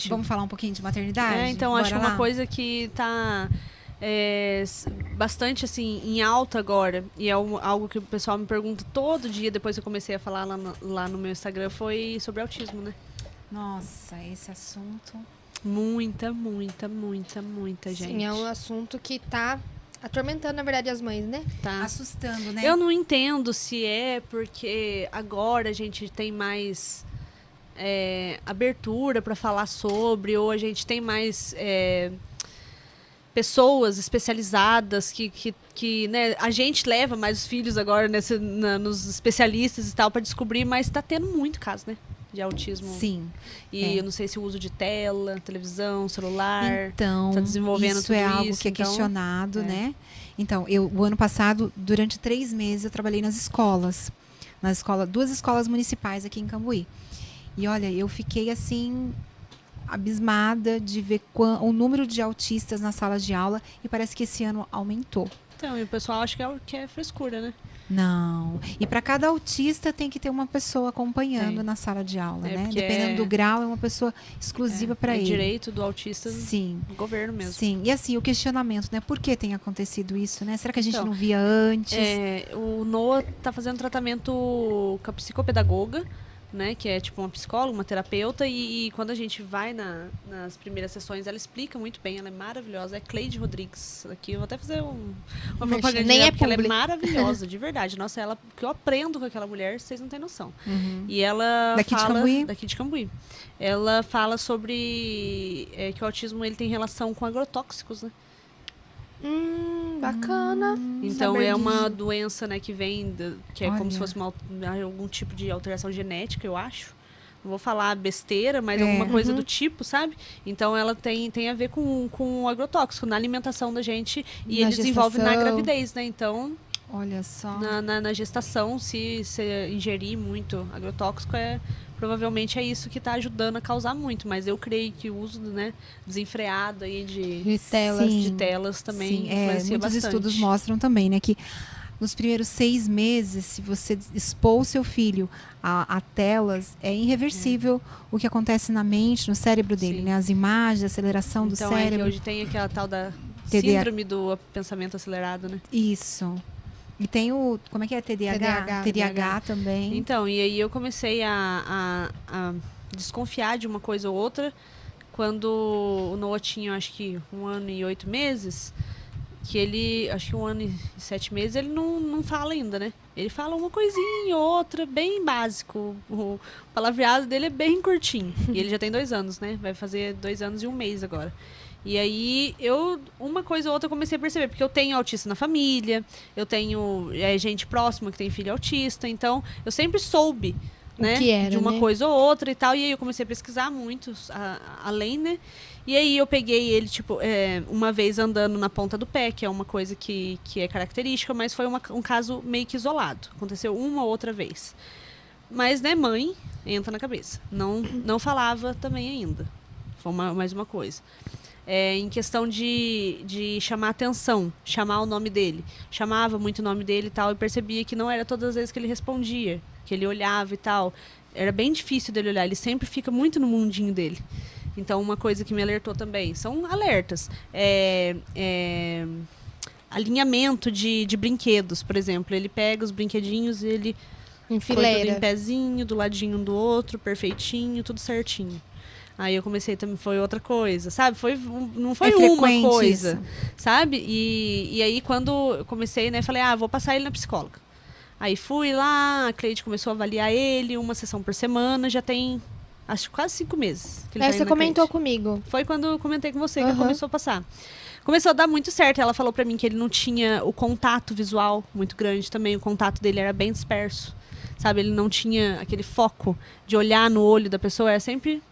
Vamos falar um pouquinho de maternidade? Então, Bora acho lá? uma coisa que tá bastante, assim, em alta agora, e é algo que o pessoal me pergunta todo dia, depois que eu comecei a falar lá no meu Instagram, foi sobre autismo, né? Nossa, esse assunto... Muita, muita, muita, muita gente. Sim, é um assunto que tá atormentando, na verdade, as mães, né? Tá. Assustando, né? Eu não entendo se é porque agora a gente tem mais abertura para falar sobre, ou a gente tem mais pessoas especializadas que né, a gente leva mais os filhos agora nos especialistas e tal para descobrir, mas tá tendo muito caso, né? De autismo. Sim. E eu não sei se o uso de tela, televisão, celular, Então, tá desenvolvendo isso tudo é algo isso, que é então, questionado, né? Então, o ano passado, durante 3 meses, eu trabalhei nas escolas. Duas escolas municipais aqui em Cambuí. E olha, eu fiquei assim, abismada de ver o número de autistas nas salas de aula, e parece que esse ano aumentou. Então, e o pessoal acha que é frescura, né? Não. E para cada autista tem que ter uma pessoa acompanhando na sala de aula, né? Dependendo do grau, é uma pessoa exclusiva para ele. É direito do autista do governo mesmo. Sim. E assim, o questionamento, né? Por que tem acontecido isso, né? Será que a gente não via antes? O Noah tá fazendo tratamento com a psicopedagoga, né, que é tipo uma psicóloga, uma terapeuta, e quando a gente vai nas primeiras sessões, ela explica muito bem, ela é maravilhosa, é Cleide Rodrigues, aqui eu vou até fazer uma propaganda, nem porque ela é publi. maravilhosa, de verdade, nossa, ela, que eu aprendo com aquela mulher, vocês não têm noção. E ela Daqui fala, de Cambuí? daqui de Cambuí, ela fala sobre que o autismo ele tem relação com agrotóxicos, né? Bacana. Então saber é uma disso. doença, né, que vem, que é como se fosse algum tipo de alteração genética, eu acho. Não vou falar besteira, mas alguma coisa do tipo, sabe? Então ela tem a ver com o agrotóxico na alimentação da gente e ele desenvolve na gravidez, né? Então, olha só. na gestação, se você ingerir muito agrotóxico, provavelmente é isso que está ajudando a causar muito. Mas eu creio que o uso, né, desenfreado aí de telas também influencia muitos bastante. estudos mostram também, né, que nos primeiros 6 meses, se você expor o seu filho a telas, é irreversível o que acontece na mente, no cérebro dele, né? As imagens, a aceleração do cérebro. Então hoje tem aquela tal da síndrome do pensamento acelerado, né? Isso. E tem como é que é? TDAH? TDAH também. Então, e aí eu comecei a desconfiar de uma coisa ou outra quando o Noah tinha, acho que 1 ano e 8 meses, que ele, acho que 1 ano e 7 meses, ele não fala ainda, né? Ele fala uma coisinha ou outra, bem básico. O palavreado dele é bem curtinho. E ele já tem 2 anos, né? Vai fazer 2 anos e 1 mês agora. E aí, uma coisa ou outra eu comecei a perceber, porque eu tenho autista na família, eu tenho gente próxima que tem filho autista, então eu sempre soube, né, de uma coisa ou outra e tal, e aí eu comecei a pesquisar muito além, né, e aí eu peguei ele, tipo, uma vez andando na ponta do pé, que é uma coisa que é característica, mas foi um caso meio que isolado, aconteceu uma ou outra vez. Mas, né, mãe, entra na cabeça, não falava também ainda, foi mais uma coisa. Em questão de chamar atenção, chamar o nome dele. Chamava muito o nome dele e tal, e percebia que não era todas as vezes que ele respondia, que ele olhava e tal. Era bem difícil dele olhar, ele sempre fica muito no mundinho dele. Então, uma coisa que me alertou também, são alertas. Alinhamento de brinquedos, por exemplo. Ele pega os brinquedinhos e ele enfileira. põe tudo em pezinho, do ladinho um do outro, perfeitinho, tudo certinho. Aí eu comecei também, foi outra coisa, sabe? Não foi uma coisa, isso, sabe? E aí quando eu comecei, né, falei, vou passar ele na psicóloga. Aí fui lá, a Cleide começou a avaliar ele, uma sessão por semana, já tem, acho, quase 5 meses que ele tá indo você na comentou Cleide. comigo. Foi quando eu comentei com você que começou a passar. Começou a dar muito certo, ela falou pra mim que ele não tinha o contato visual muito grande também, o contato dele era bem disperso, sabe? Ele não tinha aquele foco de olhar no olho da pessoa, era sempre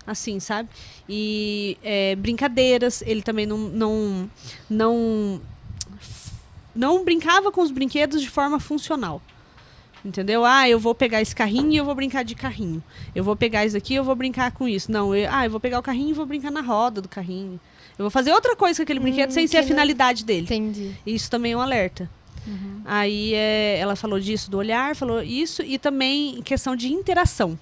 assim, sabe? E brincadeiras, ele também não brincava com os brinquedos de forma funcional. Entendeu? Eu vou pegar esse carrinho e eu vou brincar de carrinho. Eu vou pegar isso aqui e eu vou brincar com isso. Não, eu vou pegar o carrinho e vou brincar na roda do carrinho. Eu vou fazer outra coisa com aquele brinquedo sem ser a finalidade dele. Entendi. Isso também é um alerta. Aí ela falou disso, do olhar, falou isso, e também questão de interação.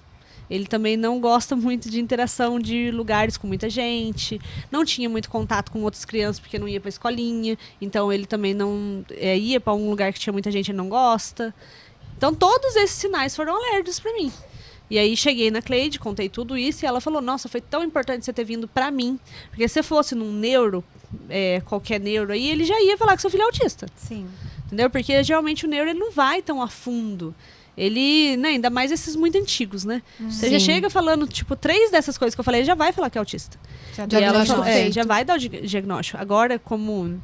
Ele também não gosta muito de interação de lugares com muita gente. Não tinha muito contato com outras crianças porque não ia para escolinha. Então ele também não ia para um lugar que tinha muita gente, ele não gosta. Então todos esses sinais foram alertas para mim. E aí cheguei na Cleide, contei tudo isso e ela falou: nossa, foi tão importante você ter vindo para mim, porque se você fosse num neuro, qualquer neuro aí, ele já ia falar que seu filho é autista. Sim. Entendeu? Porque geralmente o neuro ele não vai tão a fundo. Ele, né, ainda mais esses muito antigos, né? Você já chega falando, tipo, 3 dessas coisas que eu falei, ele já vai falar que é autista. Já E ela diagnóstico falou, feito. já vai dar o diagnóstico. Agora, como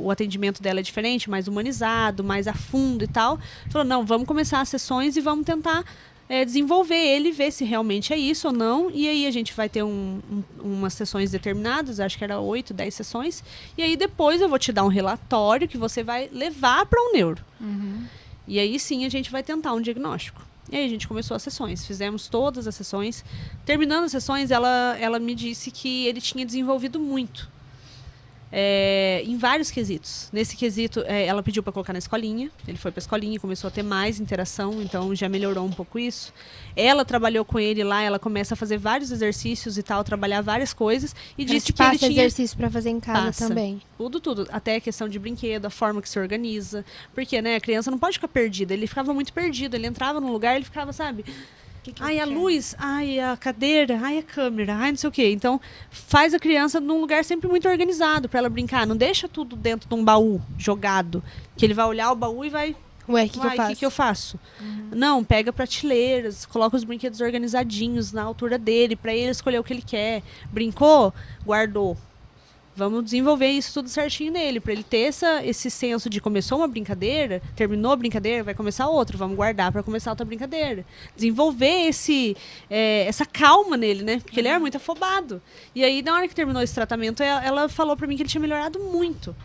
o atendimento dela é diferente, mais humanizado, mais a fundo e tal, falou, não, vamos começar as sessões e vamos tentar desenvolver ele, ver se realmente é isso ou não. E aí a gente vai ter umas sessões determinadas, acho que era 8, 10 sessões. E aí depois eu vou te dar um relatório que você vai levar para um neuro. E aí sim a gente vai tentar um diagnóstico. E aí a gente começou as sessões, fizemos todas as sessões. Terminando as sessões, ela me disse que ele tinha desenvolvido muito. Em vários quesitos. Nesse quesito, ela pediu para colocar na escolinha. Ele foi para a escolinha e começou a ter mais interação, então já melhorou um pouco isso. Ela trabalhou com ele lá, ela começa a fazer vários exercícios e tal, trabalhar várias coisas. E disse que ele tinha... exercício para fazer em casa Passa. também. Tudo. Até a questão de brinquedo, a forma que se organiza. Porque, né, a criança não pode ficar perdida. Ele ficava muito perdido. Ele entrava num lugar, ele ficava, sabe... Ai, a luz, ai, a cadeira, ai, a câmera, ai, não sei o quê. Então, faz a criança num lugar sempre muito organizado para ela brincar. Não deixa tudo dentro de um baú jogado. Que ele vai olhar o baú e vai... Ué, o que eu faço? O que eu faço? Não, pega prateleiras, coloca os brinquedos organizadinhos na altura dele, para ele escolher o que ele quer. Brincou? Guardou. Vamos desenvolver isso tudo certinho nele, para ele ter esse senso de começou uma brincadeira, terminou a brincadeira, vai começar outra, vamos guardar para começar outra brincadeira. Desenvolver essa calma nele, né? Porque ele era muito afobado. E aí, na hora que terminou esse tratamento, ela falou para mim que ele tinha melhorado muito.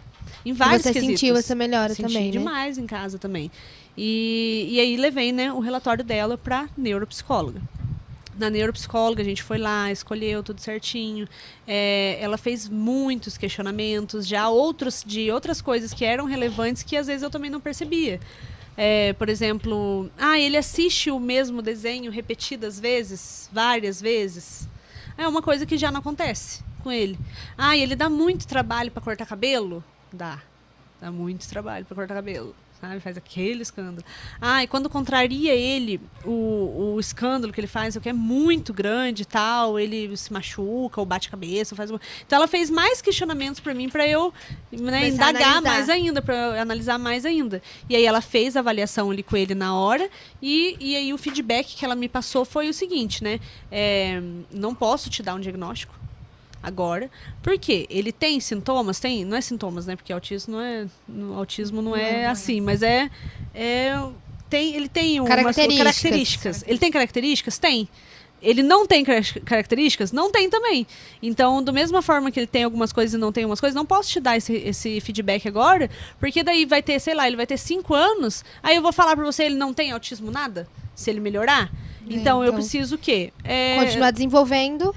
Em vários você quesitos. sentiu essa melhora Senti também, né? demais em casa também. E aí levei, né, o relatório dela para neuropsicóloga. Na neuropsicóloga, a gente foi lá, escolheu tudo certinho. Ela fez muitos questionamentos, já de outras coisas que eram relevantes que às vezes eu também não percebia. Por exemplo, ele assiste o mesmo desenho repetidas vezes, várias vezes. É uma coisa que já não acontece com ele. Ele dá muito trabalho para cortar cabelo? Dá muito trabalho para cortar cabelo. Sabe? Faz aquele escândalo. E quando contraria ele, o escândalo que ele faz, o que é muito grande e tal, ele se machuca ou bate a cabeça. Então ela fez mais questionamentos para mim, para eu, né, indagar mais ainda, para eu analisar mais ainda. E aí ela fez a avaliação ali com ele na hora, e aí o feedback que ela me passou foi o seguinte, né? Não posso te dar um diagnóstico agora, porque ele tem sintomas, não é sintomas, né? Porque autismo não é assim, mas ele tem umas características. Ele tem características? Tem. Ele não tem características? Não tem também. Então, da mesma forma que ele tem algumas coisas e não tem algumas coisas, não posso te dar esse feedback agora, porque daí vai ter, sei lá, ele vai ter 5 anos, aí eu vou falar pra você, ele não tem autismo nada? Se ele melhorar? Então, eu preciso o quê? Continuar desenvolvendo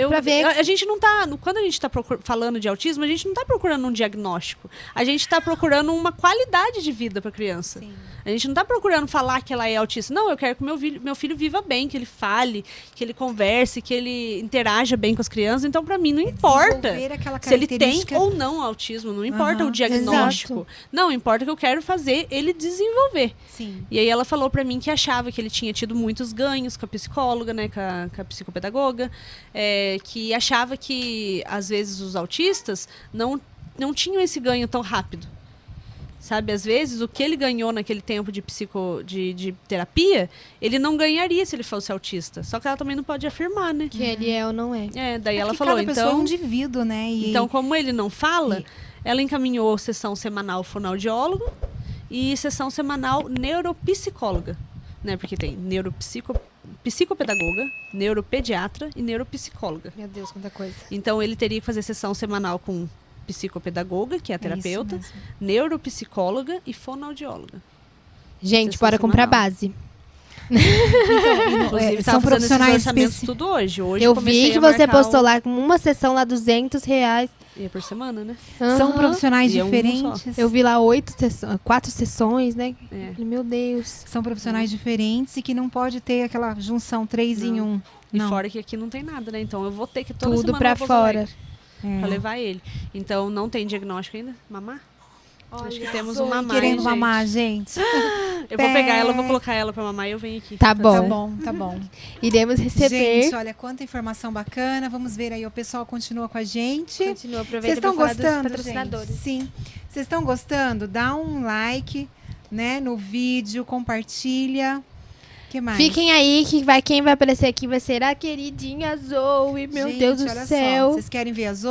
pra ver. A gente não tá... Quando a gente tá falando de autismo, a gente não tá procurando um diagnóstico. A gente tá procurando uma qualidade de vida pra criança. Sim. A gente não tá procurando falar que ela é autista. Não, eu quero que meu filho viva bem, que ele fale, que ele converse, que ele interaja bem com as crianças. Então, pra mim, não importa se ele tem ou não autismo. Não importa o diagnóstico. Exato. Não, importa que eu quero fazer ele desenvolver. Sim. E aí ela falou pra mim que achava que ele tinha tido muitos ganhos com a psicóloga, né, com a psicopedagoga, que achava que, às vezes, os autistas não tinham esse ganho tão rápido. Sabe, às vezes, o que ele ganhou naquele tempo de terapia, ele não ganharia se ele fosse autista. Só que ela também não pode afirmar, né? Que ele é ou não é. Daí ela falou, cada pessoa é um indivíduo, né? Então, como ele não fala, ela encaminhou sessão semanal fonoaudiólogo e sessão semanal neuropsicóloga, né? Porque tem psicopedagoga, neuropediatra e neuropsicóloga. Meu Deus, quanta coisa. Então, ele teria que fazer sessão semanal com psicopedagoga, que é a terapeuta, neuropsicóloga e fonoaudióloga. Gente, Sessão bora comprar semanal. base. Inclusive, são tava fazendo esses profissionais orçamentos tudo hoje. Hoje Eu comecei vi que a você marcar postou lá com uma sessão lá, R$200. E é por semana, né? São Aham. profissionais E é um diferentes. Eu vi lá 4 sessões, né? É. Falei, meu Deus. São profissionais diferentes e que não pode ter aquela junção 3 em 1. E Não. fora que aqui não tem nada, né? Então eu vou ter que toda Tudo semana pra eu vou fora. É. pra levar ele. Então não tem diagnóstico ainda? Mamar? Acho que temos Tô um mamar, querendo hein, mamar, gente. Eu vou pegar ela, vou colocar ela pra mamar e eu venho aqui. Tá Tá bom. bom, tá bom. Iremos receber. Gente, olha quanta informação bacana. Vamos ver aí, o pessoal continua com a gente. Continua, Vocês aproveita estão pra falar dos gostando, patrocinadores. gente? Sim. Vocês estão gostando? Dá um like, né, no vídeo, compartilha. Que mais? Fiquem aí, que quem vai aparecer aqui vai ser a queridinha Zoe. Meu Gente, Deus do olha céu. Só. Vocês querem ver a Zoe?